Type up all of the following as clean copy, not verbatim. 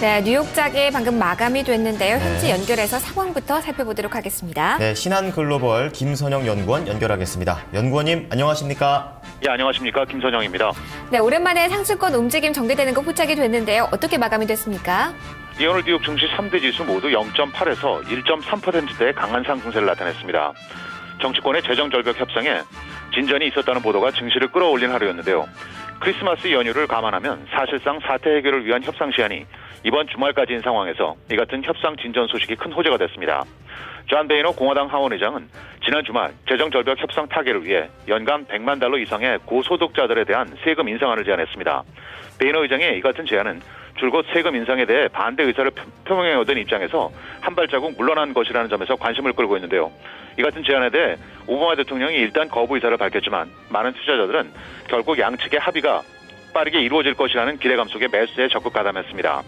네, 뉴욕장이 방금 마감이 됐는데요. 현지 연결해서 상황부터 살펴보도록 하겠습니다. 네, 신한글로벌 김선영 연구원 연결하겠습니다. 연구원님, 안녕하십니까? 예, 안녕하십니까. 김선영입니다. 네, 오랜만에 상승권 움직임 전개되는 거 포착이 됐는데요. 어떻게 마감이 됐습니까? 예, 오늘 뉴욕 증시 3대 지수 모두 0.8에서 1.3%대의 강한 상승세를 나타냈습니다. 정치권의 재정절벽 협상에 진전이 있었다는 보도가 증시를 끌어올린 하루였는데요. 크리스마스 연휴를 감안하면 사실상 사태 해결을 위한 협상 시한이 이번 주말까지인 상황에서 이 같은 협상 진전 소식이 큰 호재가 됐습니다. 존 베이너 공화당 하원의장은 지난 주말 재정절벽 협상 타결을 위해 연간 100만 달러 이상의 고소득자들에 대한 세금 인상안을 제안했습니다. 베이너 의장의 이 같은 제안은 줄곧 세금 인상에 대해 반대 의사를 표명해오던 입장에서 한 발자국 물러난 것이라는 점에서 관심을 끌고 있는데요. 이 같은 제안에 대해 오바마 대통령이 일단 거부 의사를 밝혔지만 많은 투자자들은 결국 양측의 합의가 빠르게 이루어질 것이라는 기대감 속에 매수에 적극 가담했습니다.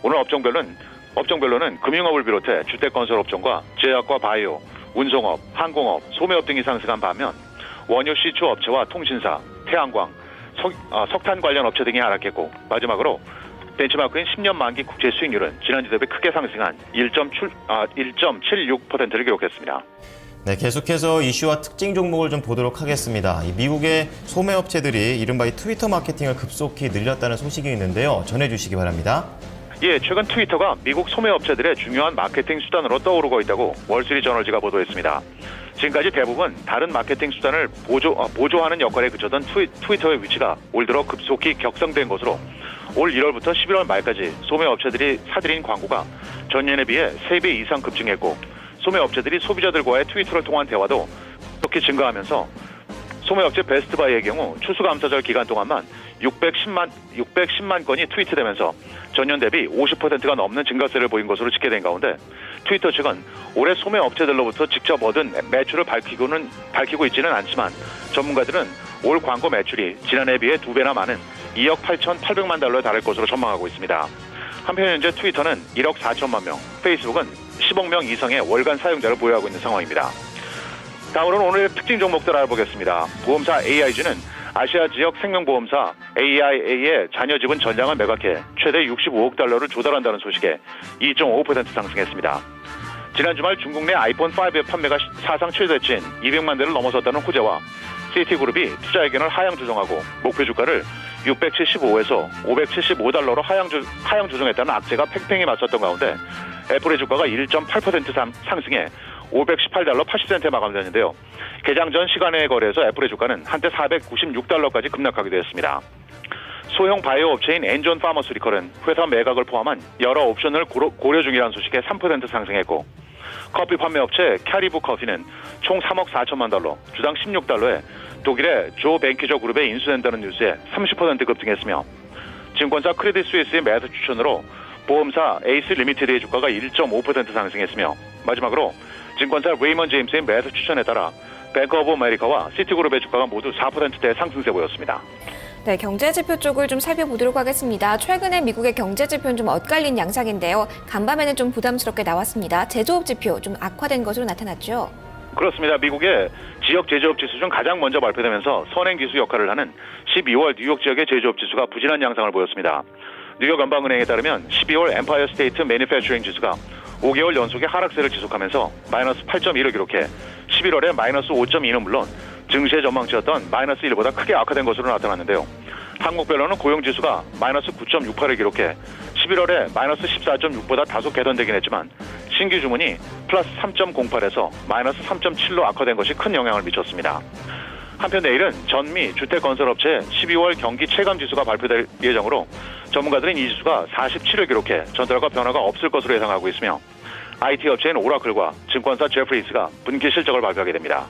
오늘 업종별로는 금융업을 비롯해 주택건설업종과 제약과 바이오, 운송업, 항공업, 소매업 등이 상승한 반면 원유 시추 업체와 통신사, 태양광, 석탄 관련 업체 등이 하락했고 마지막으로 벤치마크인 10년 만기 국채 수익률은 지난주 대비 크게 상승한 1.76%를 기록했습니다. 네, 계속해서 이슈와 특징 종목을 좀 보도록 하겠습니다. 미국의 소매업체들이 이른바 트위터 마케팅을 급속히 늘렸다는 소식이 있는데요. 전해주시기 바랍니다. 예, 최근 트위터가 미국 소매업체들의 중요한 마케팅 수단으로 떠오르고 있다고 월스트리트저널지가 보도했습니다. 지금까지 대부분 다른 마케팅 수단을 보조하는 역할에 그쳤던 트위터의 위치가 올 들어 급속히 격상된 것으로 올 1월부터 11월 말까지 소매업체들이 사들인 광고가 전년에 비해 3배 이상 급증했고 소매업체들이 소비자들과의 트위터를 통한 대화도 급속히 증가하면서 소매업체 베스트바이의 경우 추수감사절 기간 동안만 610만 건이 트위트되면서 전년 대비 50%가 넘는 증가세를 보인 것으로 집계된 가운데 트위터 측은 올해 소매업체들로부터 직접 얻은 매출을 밝히고 있지는 않지만 전문가들은 올 광고 매출이 지난해에 비해 2배나 많은 2억 8,800만 달러에 달할 것으로 전망하고 있습니다. 한편 현재 트위터는 1억 4천만 명, 페이스북은 10억 명 이상의 월간 사용자를 보유하고 있는 상황입니다. 다음으로는 오늘의 특징 종목들 알아보겠습니다. 보험사 AIG는 아시아 지역 생명보험사 AIA의 자녀 지분 전량을 매각해 최대 65억 달러를 조달한다는 소식에 2.5% 상승했습니다. 지난 주말 중국 내 아이폰 5의 판매가 사상 최대치인 200만 대를 넘어섰다는 호재와 시티그룹이 투자 의견을 하향 조정하고 목표 주가를 675에서 575달러로 하향 조정했다는 악재가 팽팽히 맞섰던 가운데 애플의 주가가 1.8% 상승해 518달러 80센트에 마감됐는데요. 개장 전 시간의 거래에서 애플의 주가는 한때 496달러까지 급락하기도 했습니다. 소형 바이오 업체인 엔존 파머스리컬은 회사 매각을 포함한 여러 옵션을 고려 중이라는 소식에 3% 상승했고 커피 판매 업체 캐리브 커피는 총 3억 4천만 달러, 주당 16달러에 독일의 조 뱅키저 그룹에 인수된다는 뉴스에 30% 급등했으며 증권사 크레딧 스위스의 매수 추천으로 보험사 에이스 리미티드의 주가가 1.5% 상승했으며 마지막으로 증권사 레이먼 제임스의 매수 추천에 따라 뱅크 오브 아메리카와 시티그룹의 주가가 모두 4%대 상승세 보였습니다. 네, 경제지표 쪽을 좀 살펴보도록 하겠습니다. 최근에 미국의 경제지표는 좀 엇갈린 양상인데요. 간밤에는 좀 부담스럽게 나왔습니다. 제조업 지표 좀 악화된 것으로 나타났죠. 그렇습니다. 미국의 지역 제조업 지수 중 가장 먼저 발표되면서 선행지수 역할을 하는 12월 뉴욕 지역의 제조업 지수가 부진한 양상을 보였습니다. 뉴욕 연방은행에 따르면 12월 엠파이어 스테이트 매니팩처링 지수가 5개월 연속의 하락세를 지속하면서 마이너스 8.2를 기록해 11월에 마이너스 5.2는 물론 증시의 전망치였던 마이너스 1보다 크게 악화된 것으로 나타났는데요. 항목별로는 고용지수가 마이너스 9.68을 기록해 11월에 마이너스 14.6보다 다소 개선되긴 했지만 신규 주문이 플러스 3.08에서 마이너스 3.7로 악화된 것이 큰 영향을 미쳤습니다. 한편 내일은 전미 주택건설업체 12월 경기 체감지수가 발표될 예정으로 전문가들은 이 지수가 47을 기록해 전달과 변화가 없을 것으로 예상하고 있으며 IT 업체인 오라클과 증권사 제프리스가 분기 실적을 발표하게 됩니다.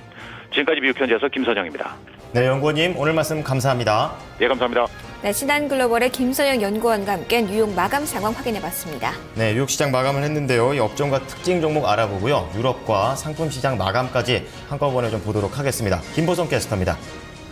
지금까지 미국 현지에서 김선영입니다. 네, 연구원님 오늘 말씀 감사합니다. 예, 감사합니다. 네, 신한글로벌의 김선영 연구원과 함께 뉴욕 마감 상황 확인해봤습니다. 네, 뉴욕 시장 마감을 했는데요. 이 업종과 특징 종목 알아보고요. 유럽과 상품 시장 마감까지 한꺼번에 좀 보도록 하겠습니다. 김보성 캐스터입니다.